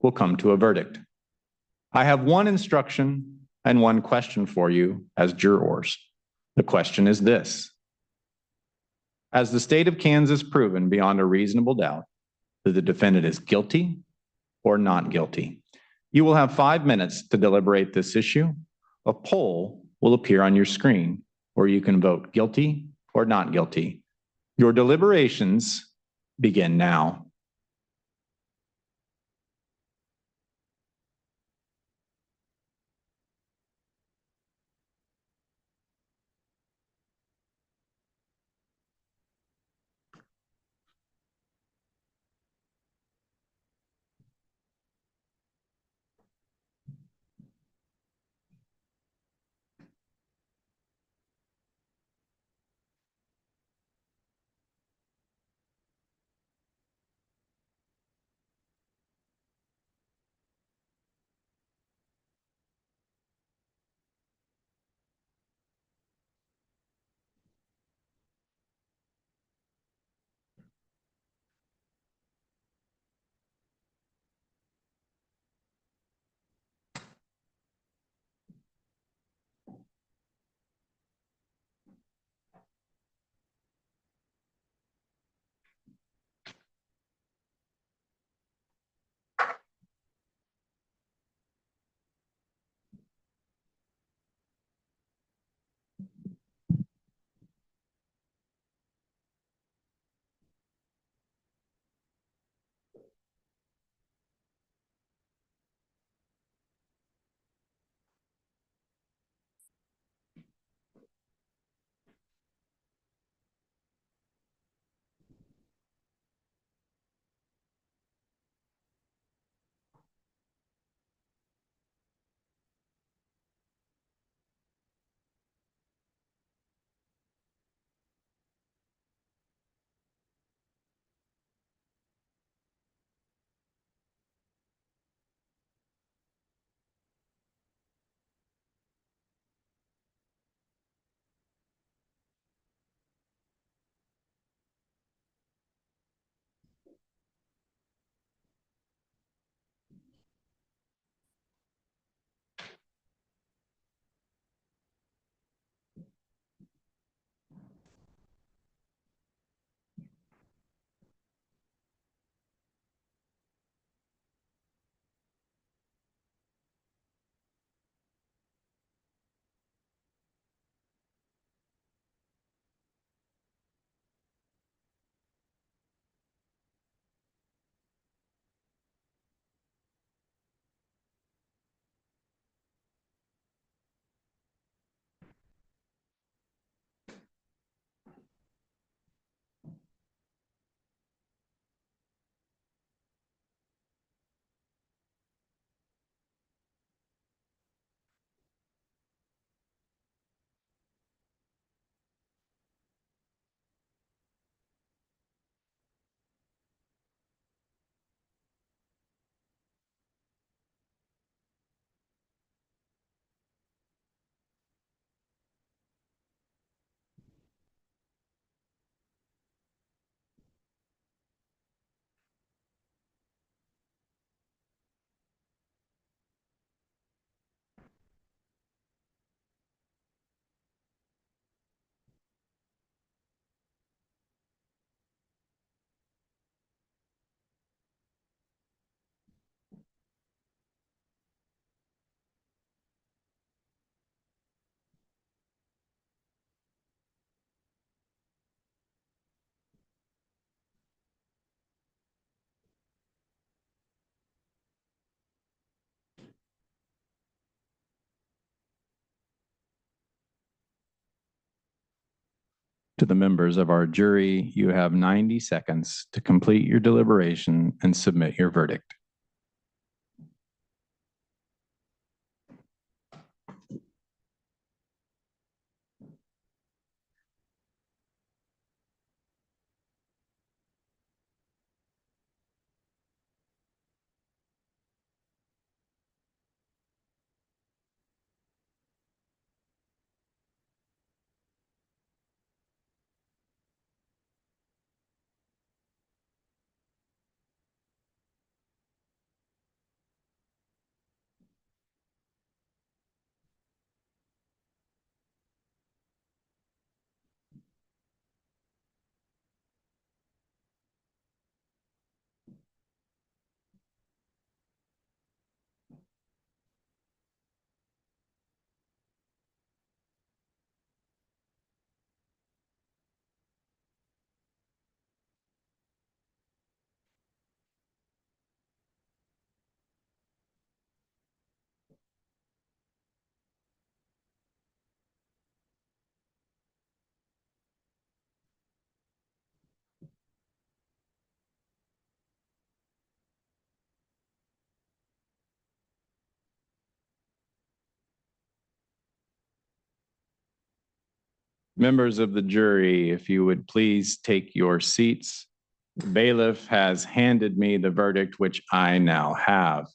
will come to a verdict. I have one instruction and one question for you as jurors. The question is this: has the state of Kansas proven beyond a reasonable doubt that the defendant is guilty or not guilty? You will have 5 minutes to deliberate this issue. A poll will appear on your screen where you can vote guilty or not guilty. Your deliberations begin now. To the members of our jury, you have 90 seconds to complete your deliberation and submit your verdict. Members of the jury, if you would please take your seats. The bailiff has handed me the verdict, which I now have.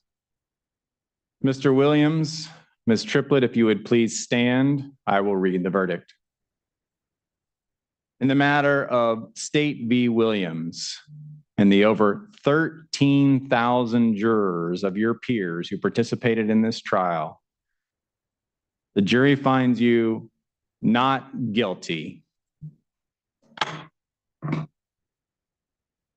Mr. Williams, Ms. Triplett, if you would please stand, I will read the verdict. In the matter of State v. Williams and the over 13,000 jurors of your peers who participated in this trial, the jury finds you not guilty.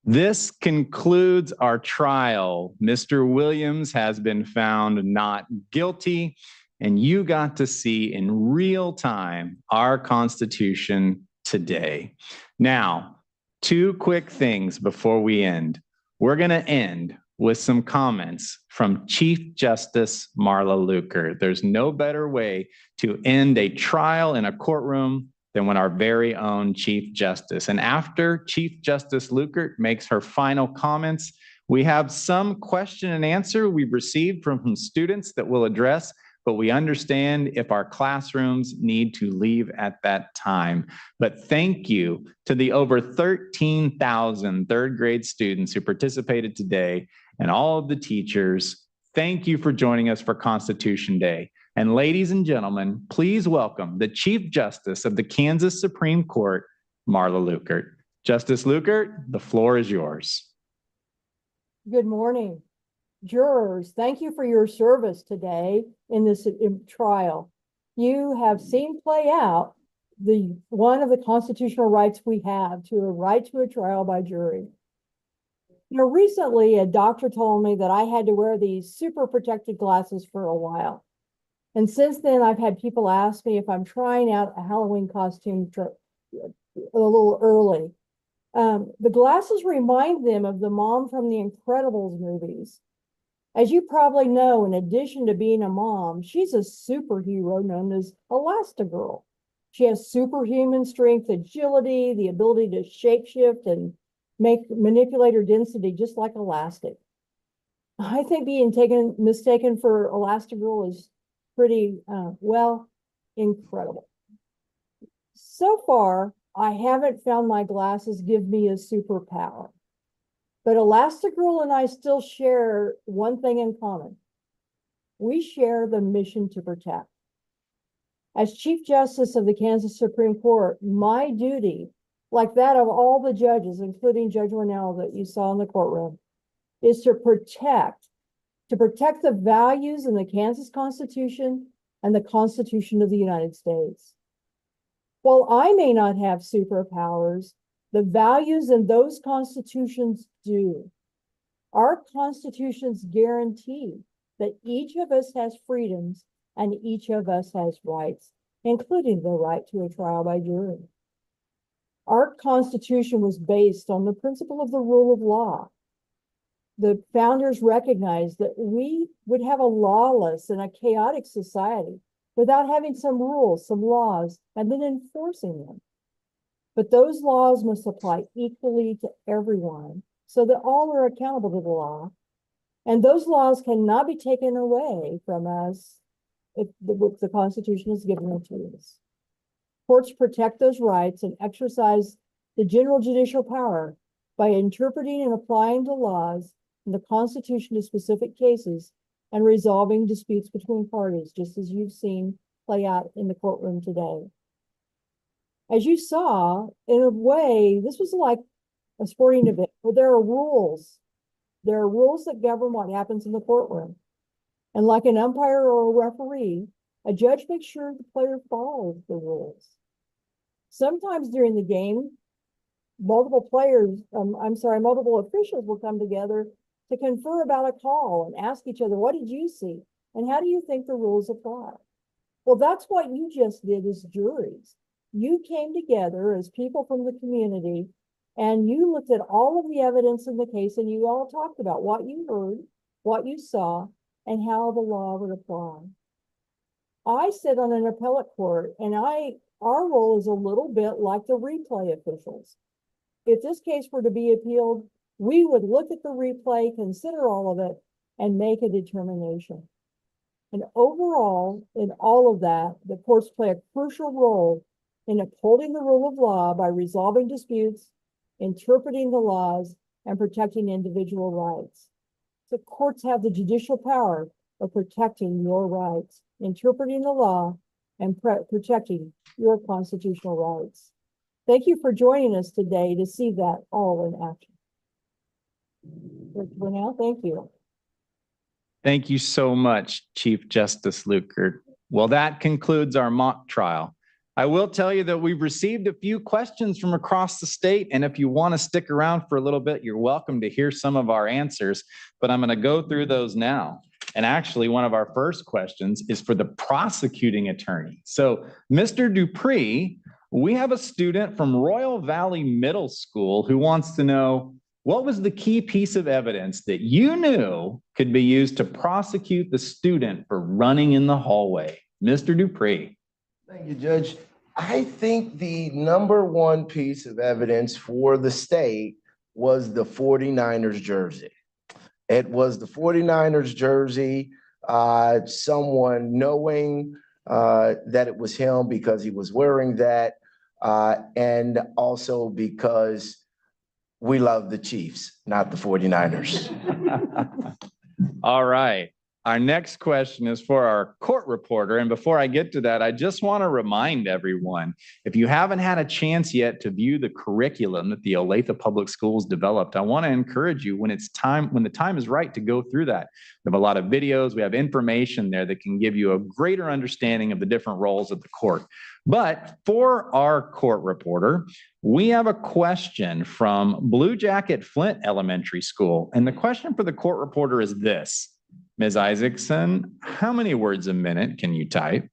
This concludes our trial. Mr. Williams has been found not guilty, and you got to see in real time our Constitution today. Now, two quick things before we end. We're going to end with some comments from Chief Justice Marla Luker. There's no better way to end a trial in a courtroom than when our very own Chief Justice. And after Chief Justice Luker makes her final comments, we have some question and answer we've received from students that we'll address, but we understand if our classrooms need to leave at that time. But thank you to the over 13,000 third grade students who participated today and all of the teachers. Thank you for joining us for Constitution Day. And ladies and gentlemen, please welcome the Chief Justice of the Kansas Supreme Court, Marla Lukert. Justice Lukert, the floor is yours. Good morning. Jurors, thank you for your service today in this trial. You have seen play out one of the constitutional rights we have, to a right to a trial by jury. You know, recently a doctor told me that I had to wear these super protected glasses for a while. And since then, I've had people ask me if I'm trying out a Halloween costume a little early. The glasses remind them of the mom from the Incredibles movies. As you probably know, in addition to being a mom, she's a superhero known as Elastigirl. She has superhuman strength, agility, the ability to shapeshift and manipulate her density just like elastic. I think being mistaken for Elastigirl is pretty, incredible. So far, I haven't found my glasses give me a superpower. But Elastigirl and I still share one thing in common. We share the mission to protect. As Chief Justice of the Kansas Supreme Court, my duty, like that of all the judges, including Judge Winnell that you saw in the courtroom, is to protect the values in the Kansas Constitution and the Constitution of the United States. While I may not have superpowers, the values in those constitutions do. Our constitutions guarantee that each of us has freedoms and each of us has rights, including the right to a trial by jury. Our Constitution was based on the principle of the rule of law. The founders recognized that we would have a lawless and a chaotic society without having some rules, some laws, and then enforcing them. But those laws must apply equally to everyone so that all are accountable to the law. And those laws cannot be taken away from us if the Constitution is given to us. Courts protect those rights and exercise the general judicial power by interpreting and applying the laws in the Constitution to specific cases and resolving disputes between parties, just as you've seen play out in the courtroom today. As you saw, in a way, this was like a sporting event where there are rules. There are rules that govern what happens in the courtroom. And like an umpire or a referee, a judge makes sure the player follows the rules. Sometimes during the game, multiple officials will come together to confer about a call and ask each other, what did you see? And how do you think the rules apply? Well, that's what you just did as juries. You came together as people from the community and you looked at all of the evidence in the case and you all talked about what you heard, what you saw, and how the law would apply. I sit on an appellate court and our role is a little bit like the replay officials. If this case were to be appealed, we would look at the replay, consider all of it, and make a determination. And overall, in all of that, the courts play a crucial role in upholding the rule of law by resolving disputes, interpreting the laws, and protecting individual rights. The courts have the judicial power of protecting your rights, interpreting the law, and protecting your constitutional rights. Thank you for joining us today to see that all in action. For now, thank you. Thank you so much, Chief Justice Lukert. Well, that concludes our mock trial. I will tell you that we've received a few questions from across the state, and if you want to stick around for a little bit, you're welcome to hear some of our answers, but I'm going to go through those now. And actually, one of our first questions is for the prosecuting attorney. So, Mr. Dupree, we have a student from Royal Valley Middle School who wants to know, what was the key piece of evidence that you knew could be used to prosecute the student for running in the hallway? Mr. Dupree. Thank you, Judge. I think the number one piece of evidence for the state was the 49ers jersey. It was the 49ers jersey, someone knowing that it was him because he was wearing that, and also because we love the Chiefs, not the 49ers. All right. Our next question is for our court reporter. And before I get to that, I just want to remind everyone, if you haven't had a chance yet to view the curriculum that the Olathe Public Schools developed, I want to encourage you when the time is right to go through that. We have a lot of videos, we have information there that can give you a greater understanding of the different roles of the court. But for our court reporter, we have a question from Blue Jacket Flint Elementary School. And the question for the court reporter is this. Ms. Isaacson, how many words a minute can you type?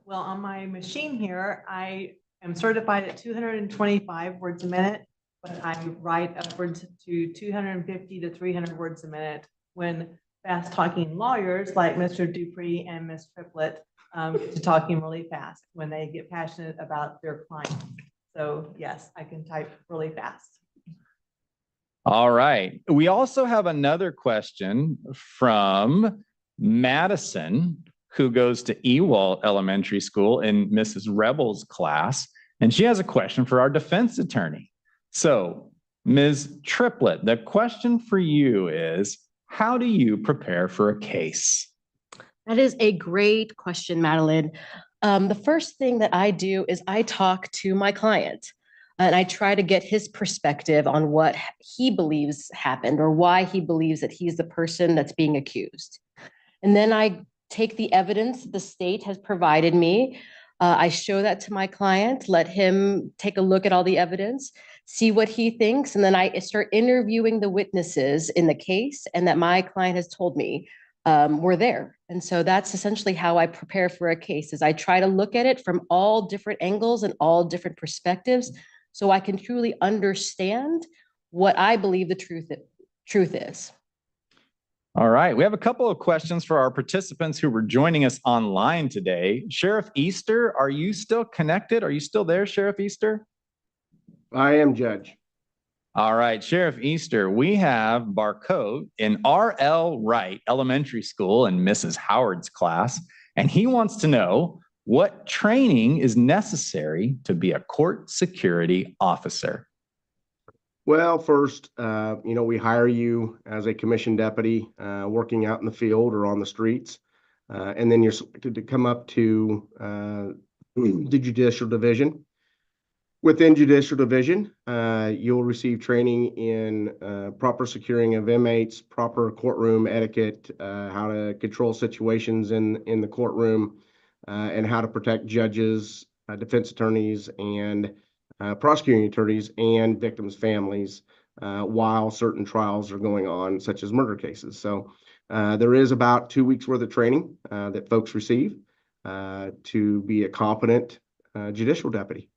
Well, on my machine here, I am certified at 225 words a minute, but I write upwards to 250 to 300 words a minute when fast talking lawyers like Mr. Dupree and Ms. Triplett get to talking really fast when they get passionate about their client. So yes, I can type really fast. All right. We also have another question from Madison, who goes to Ewald Elementary School in Mrs. Rebel's class. And she has a question for our defense attorney. So, Ms. Triplett, the question for you is, how do you prepare for a case? That is a great question, Madeline. The first thing that I do is I talk to my client. And I try to get his perspective on what he believes happened or why he believes that he's the person that's being accused. And then I take the evidence the state has provided me. I show that to my client, let him take a look at all the evidence, see what he thinks. And then I start interviewing the witnesses in the case and that my client has told me were there. And so that's essentially how I prepare for a case is I try to look at it from all different angles and all different perspectives so I can truly understand what I believe the truth is. All right. We have a couple of questions for our participants who were joining us online today. Sheriff Easter, are you still connected? Are you still there, Sheriff Easter? I am, Judge. All right, Sheriff Easter, we have Barcode in R.L. Wright Elementary School in Mrs. Howard's class, and he wants to know what training is necessary to be a court security officer. Well, first, we hire you as a commissioned deputy working out in the field or on the streets. And then you're selected to come up to the Judicial Division. Within Judicial Division, you'll receive training in proper securing of inmates, proper courtroom etiquette, how to control situations in the courtroom, and how to protect judges, defense attorneys, and prosecuting attorneys and victims' families while certain trials are going on, such as murder cases. So there is about 2 weeks worth of training that folks receive to be a competent judicial deputy.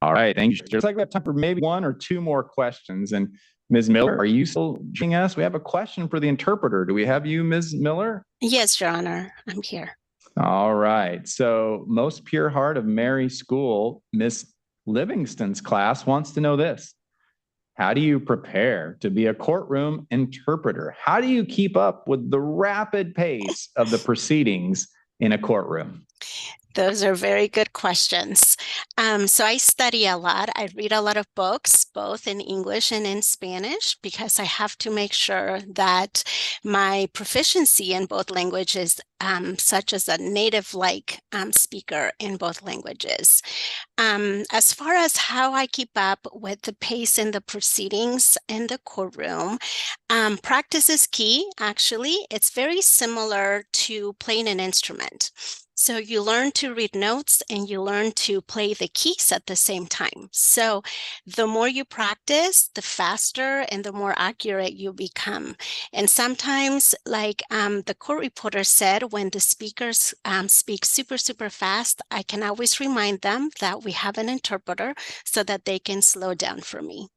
All right, thank you. Looks like we have time for maybe one or two more questions. And Ms. Miller, are you still joining us? We have a question for the interpreter. Do we have you, Ms. Miller? Yes, Your Honor, I'm here. All right. So Most Pure Heart of Mary School, Miss Livingston's class wants to know this. How do you prepare to be a courtroom interpreter? How do you keep up with the rapid pace of the proceedings in a courtroom? Those are very good questions. So I study a lot. I read a lot of books, both in English and in Spanish, because I have to make sure that my proficiency in both languages, such as a native-like speaker in both languages. As far as how I keep up with the pace in the proceedings in the courtroom, practice is key, actually. It's very similar to playing an instrument. So you learn to read notes and you learn to play the keys at the same time. So the more you practice, the faster and the more accurate you become. And sometimes, like the court reporter said, when the speakers speak super, super fast, I can always remind them that we have an interpreter so that they can slow down for me.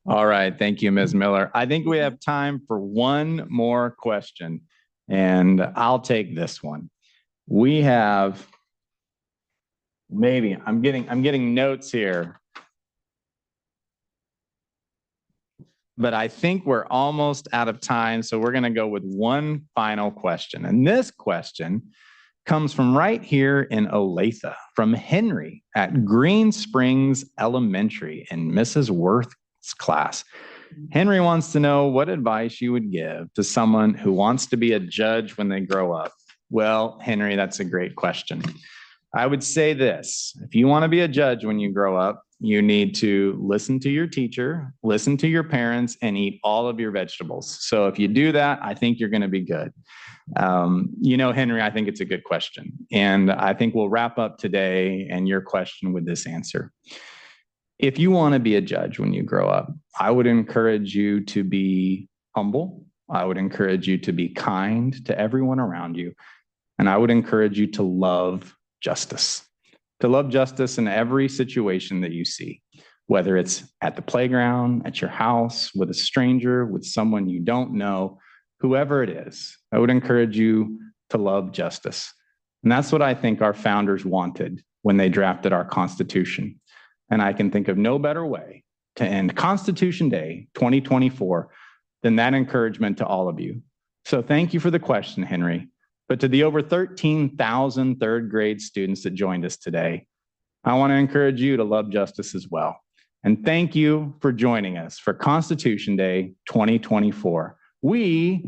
All right. Thank you, Ms. Miller. I think we have time for one more question, and I'll take this one. We have maybe I'm getting notes here, but I think we're almost out of time. So we're going to go with one final question. And this question comes from right here in Olathe, from Henry at Green Springs Elementary in Mrs. Worth's class. Henry wants to know what advice you would give to someone who wants to be a judge when they grow up. Well, Henry, that's a great question. I would say this: if you want to be a judge when you grow up, you need to listen to your teacher, listen to your parents, and eat all of your vegetables. So if you do that, I think you're going to be good. Henry, I think it's a good question. And I think we'll wrap up today and your question with this answer. If you want to be a judge when you grow up, I would encourage you to be humble. I would encourage you to be kind to everyone around you. And I would encourage you to love justice in every situation that you see, whether it's at the playground, at your house, with a stranger, with someone you don't know, whoever it is. I would encourage you to love justice. And that's what I think our founders wanted when they drafted our Constitution. And I can think of no better way to end Constitution Day 2024 than that encouragement to all of you. So thank you for the question, Henry. But to the over 13,000 third grade students that joined us today, I want to encourage you to love justice as well. And thank you for joining us for Constitution Day 2024. We